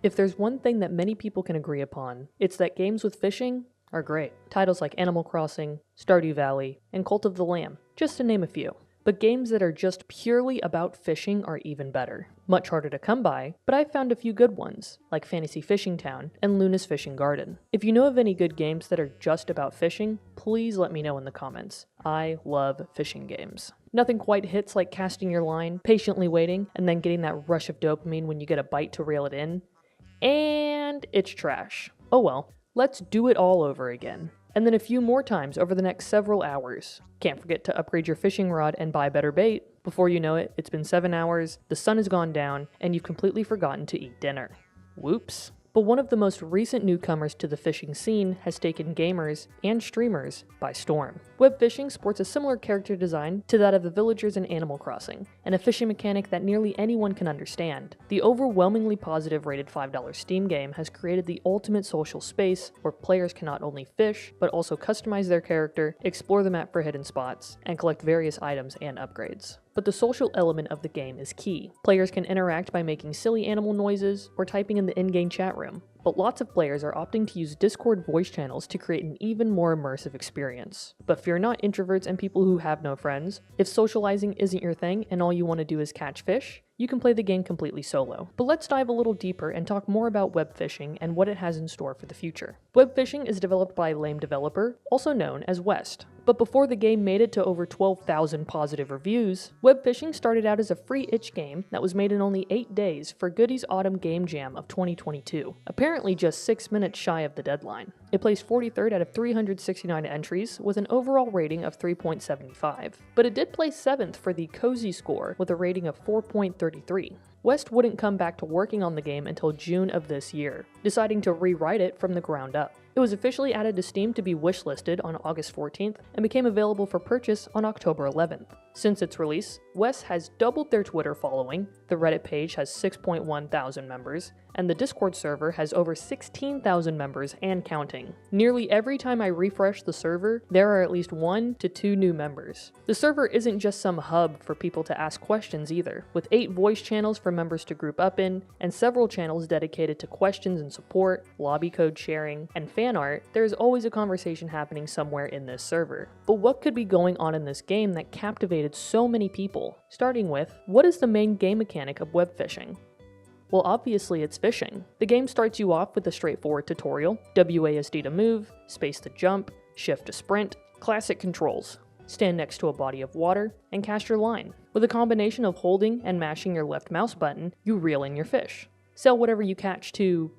If there's one thing that many people can agree upon, it's that games with fishing are great. Titles like Animal Crossing, Stardew Valley, and Cult of the Lamb, just to name a few. But games that are just purely about fishing are even better. Much harder to come by, but I've found a few good ones, like Fantasy Fishing Town and Luna's Fishing Garden. If you know of any good games that are just about fishing, please let me know in the comments. I love fishing games. Nothing quite hits like casting your line, patiently waiting, and then getting that rush of dopamine when you get a bite to reel it in. And it's trash. Oh well, let's do it all over again. And then a few more times over the next several hours. Can't forget to upgrade your fishing rod and buy better bait. Before you know it, it's been 7 hours, the sun has gone down, and you've completely forgotten to eat dinner. Whoops. But one of the most recent newcomers to the fishing scene has taken gamers and streamers by storm. Webfishing sports a similar character design to that of the villagers in Animal Crossing, and a fishing mechanic that nearly anyone can understand. The overwhelmingly positive rated $5 Steam game has created the ultimate social space where players can not only fish, but also customize their character, explore the map for hidden spots, and collect various items and upgrades. But the social element of the game is key. Players can interact by making silly animal noises or typing in the in-game chat room. But lots of players are opting to use Discord voice channels to create an even more immersive experience. But fear not, introverts and people who have no friends. If socializing isn't your thing and all you want to do is catch fish, you can play the game completely solo. But let's dive a little deeper and talk more about web fishing and what it has in store for the future. Web fishing is developed by a lame developer, also known as West. But before the game made it to over 12,000 positive reviews, web fishing started out as a free itch game that was made in only 8 days for Goody's Autumn Game Jam of 2022, apparently just 6 minutes shy of the deadline. It placed 43rd out of 369 entries with an overall rating of 3.75, but it did place 7th for the Cozy score with a rating of 4.33. West wouldn't come back to working on the game until June of this year, deciding to rewrite it from the ground up. It was officially added to Steam to be wishlisted on August 14th and became available for purchase on October 11th. Since its release, West has doubled their Twitter following, the Reddit page has 6.1 thousand members, and the Discord server has over 16,000 members and counting. Nearly every time I refresh the server, there are at least 1 to 2 new members. The server isn't just some hub for people to ask questions either, with 8 voice channels for members to group up in, and several channels dedicated to questions and support, lobby code sharing, and fan art. There's always a conversation happening somewhere in this server. But what could be going on in this game that captivated so many people? Starting with, what is the main game mechanic of web fishing? Well, obviously it's fishing. The game starts you off with a straightforward tutorial: WASD to move, space to jump, shift to sprint, classic controls. Stand next to a body of water, and cast your line. With a combination of holding and mashing your left mouse button, you reel in your fish. Sell whatever you catch to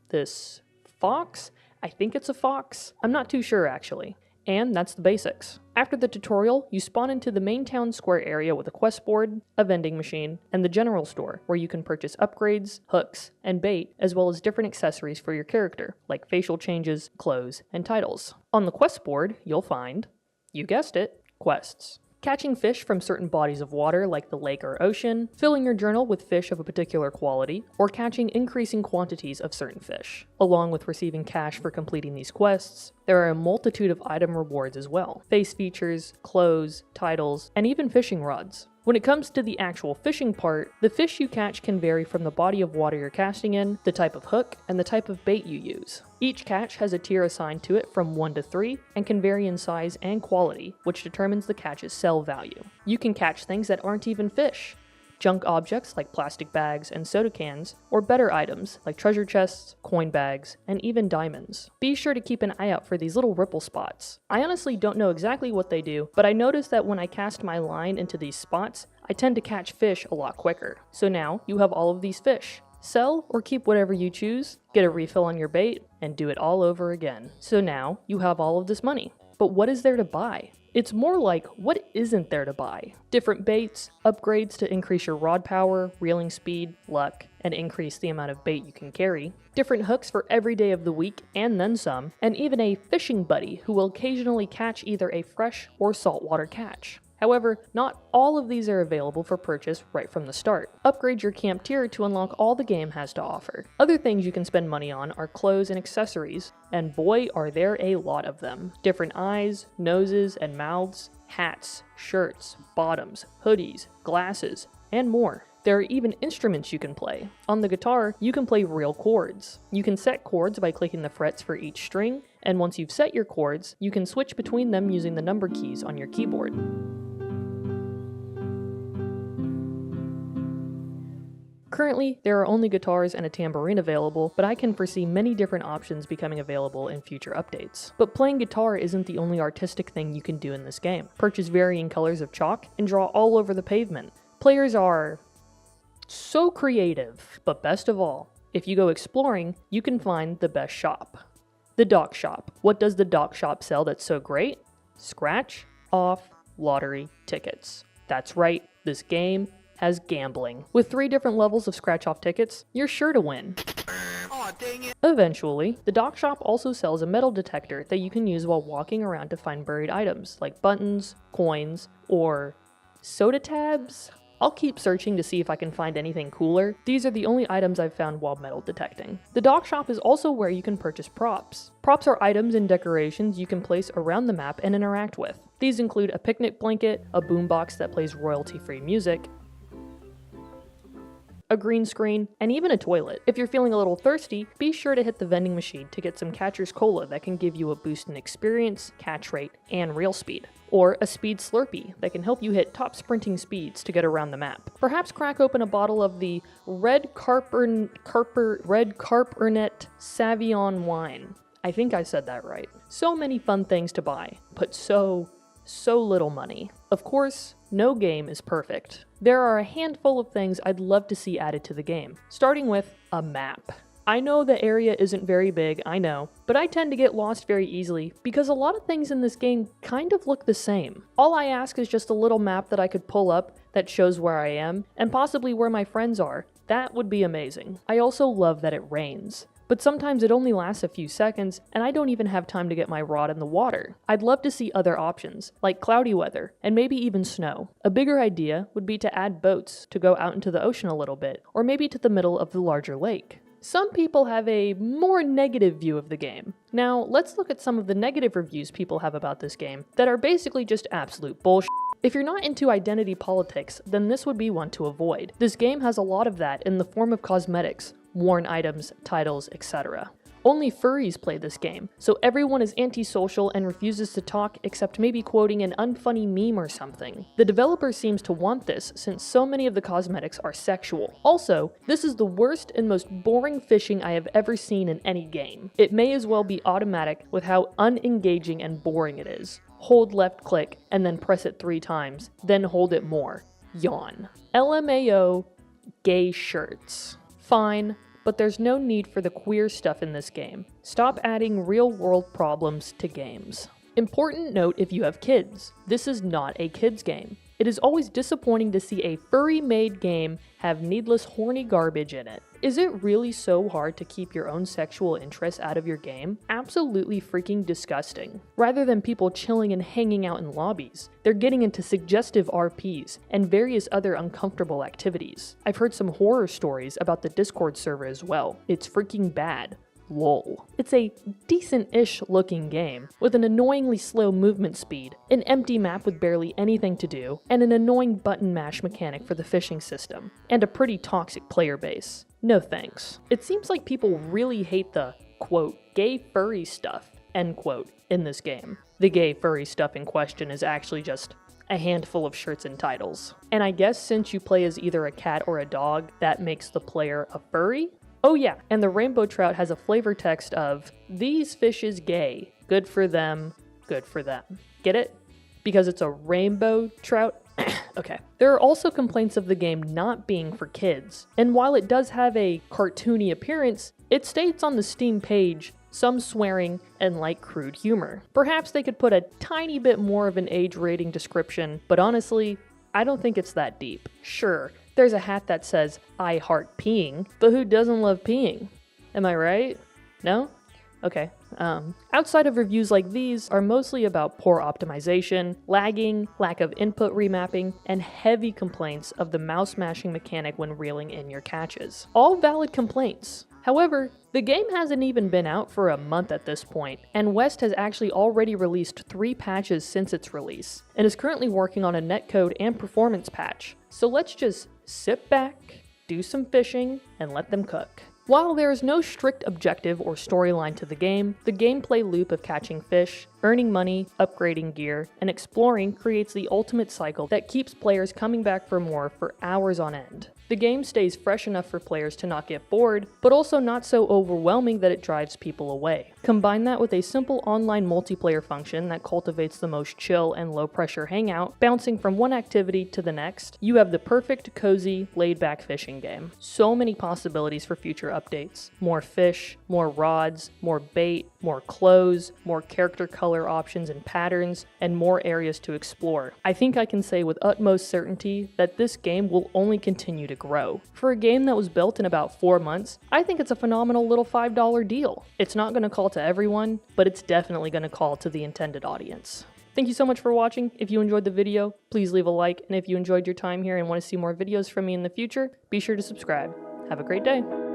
this fox? I think it's a fox. I'm not too sure actually. And that's the basics. After the tutorial, you spawn into the main town square area with a quest board, a vending machine, and the general store, where you can purchase upgrades, hooks, and bait, as well as different accessories for your character, like facial changes, clothes, and titles. On the quest board, you'll find, you guessed it, quests. Catching fish from certain bodies of water like the lake or ocean, filling your journal with fish of a particular quality, or catching increasing quantities of certain fish. Along with receiving cash for completing these quests, there are a multitude of item rewards as well: face features, clothes, titles, and even fishing rods. When it comes to the actual fishing part, the fish you catch can vary from the body of water you're casting in, the type of hook, and the type of bait you use. Each catch has a tier assigned to it from 1 to 3 and can vary in size and quality, which determines the catch's sell value. You can catch things that aren't even fish: junk objects like plastic bags and soda cans, or better items like treasure chests, coin bags, and even diamonds. Be sure to keep an eye out for these little ripple spots. I honestly don't know exactly what they do, but I noticed that when I cast my line into these spots, I tend to catch fish a lot quicker. So now you have all of these fish. Sell or keep whatever you choose, get a refill on your bait, and do it all over again. So now you have all of this money. But what is there to buy? It's more like, what isn't there to buy? Different baits, upgrades to increase your rod power, reeling speed, luck, and increase the amount of bait you can carry, different hooks for every day of the week and then some, and even a fishing buddy who will occasionally catch either a fresh or saltwater catch. However, not all of these are available for purchase right from the start. Upgrade your camp tier to unlock all the game has to offer. Other things you can spend money on are clothes and accessories, and boy are there a lot of them. Different eyes, noses, and mouths, hats, shirts, bottoms, hoodies, glasses, and more. There are even instruments you can play. On the guitar, you can play real chords. You can set chords by clicking the frets for each string, and once you've set your chords, you can switch between them using the number keys on your keyboard. Currently, there are only guitars and a tambourine available, but I can foresee many different options becoming available in future updates. But playing guitar isn't the only artistic thing you can do in this game. Purchase varying colors of chalk and draw all over the pavement. Players are so creative, but best of all, if you go exploring, you can find the best shop. The Dock Shop. What does the Dock Shop sell that's so great? Scratch off lottery tickets. That's right, this game has gambling. With 3 different levels of scratch-off tickets, you're sure to win. Aw, dang it. Eventually, the Dock Shop also sells a metal detector that you can use while walking around to find buried items, like buttons, coins, or soda tabs? I'll keep searching to see if I can find anything cooler. These are the only items I've found while metal detecting. The Dock Shop is also where you can purchase props. Props are items and decorations you can place around the map and interact with. These include a picnic blanket, a boombox that plays royalty-free music, a green screen, and even a toilet. If you're feeling a little thirsty, be sure to hit the vending machine to get some Catcher's Cola that can give you a boost in experience, catch rate, and reel speed. Or a speed Slurpee that can help you hit top sprinting speeds to get around the map. Perhaps crack open a bottle of the Red Carpernet Savion wine. I think I said that right. So many fun things to buy, but so little money. Of course, no game is perfect. There are a handful of things I'd love to see added to the game, starting with a map. I know the area isn't very big, I know, but I tend to get lost very easily because a lot of things in this game kind of look the same. All I ask is just a little map that I could pull up that shows where I am, and possibly where my friends are. That would be amazing. I also love that it rains, but sometimes it only lasts a few seconds, and I don't even have time to get my rod in the water. I'd love to see other options, like cloudy weather, and maybe even snow. A bigger idea would be to add boats to go out into the ocean a little bit, or maybe to the middle of the larger lake. Some people have a more negative view of the game. Now, let's look at some of the negative reviews people have about this game that are basically just absolute bullshit. If you're not into identity politics, then this would be one to avoid. This game has a lot of that in the form of cosmetics, worn items, titles, etc. Only furries play this game, so everyone is antisocial and refuses to talk except maybe quoting an unfunny meme or something. The developer seems to want this since so many of the cosmetics are sexual. Also, this is the worst and most boring fishing I have ever seen in any game. It may as well be automatic with how unengaging and boring it is. Hold left click and then press it 3 times, then hold it more. Yawn. LMAO, gay shirts. Fine, but there's no need for the queer stuff in this game. Stop adding real-world problems to games. Important note if you have kids, this is not a kids game. It is always disappointing to see a furry-made game have needless horny garbage in it. Is it really so hard to keep your own sexual interests out of your game? Absolutely freaking disgusting. Rather than people chilling and hanging out in lobbies, they're getting into suggestive RPs and various other uncomfortable activities. I've heard some horror stories about the Discord server as well. It's freaking bad. Lol. It's a decent-ish looking game, with an annoyingly slow movement speed, an empty map with barely anything to do, and an annoying button mash mechanic for the fishing system, and a pretty toxic player base. No thanks. It seems like people really hate the, quote, gay furry stuff, end quote, in this game. The gay furry stuff in question is actually just a handful of shirts and titles. And I guess since you play as either a cat or a dog, that makes the player a furry? Oh yeah, and the rainbow trout has a flavor text of, "These fish is gay. Good for them, good for them." Get it? Because it's a rainbow trout? Okay. There are also complaints of the game not being for kids, and while it does have a cartoony appearance, it states on the Steam page some swearing and light crude humor. Perhaps they could put a tiny bit more of an age rating description, but honestly, I don't think it's that deep. Sure, there's a hat that says, "I heart peeing," but who doesn't love peeing? Am I right? No? Okay. Outside of reviews like these are mostly about poor optimization, lagging, lack of input remapping, and heavy complaints of the mouse mashing mechanic when reeling in your catches. All valid complaints. However, the game hasn't even been out for a month at this point, and West has actually already released 3 patches since its release, and is currently working on a netcode and performance patch. So let's just sit back, do some fishing, and let them cook. While there is no strict objective or storyline to the gameplay loop of catching fish, earning money, upgrading gear, and exploring creates the ultimate cycle that keeps players coming back for more for hours on end. The game stays fresh enough for players to not get bored, but also not so overwhelming that it drives people away. Combine that with a simple online multiplayer function that cultivates the most chill and low-pressure hangout, bouncing from one activity to the next, you have the perfect, cozy, laid-back fishing game. So many possibilities for future updates. More fish, more rods, more bait, more clothes, more character color options and patterns, and more areas to explore. I think I can say with utmost certainty that this game will only continue to grow. For a game that was built in about 4 months, I think it's a phenomenal little $5 deal. It's not going to call to everyone, but it's definitely going to call to the intended audience. Thank you so much for watching. If you enjoyed the video, please leave a like, and if you enjoyed your time here and want to see more videos from me in the future, be sure to subscribe. Have a great day.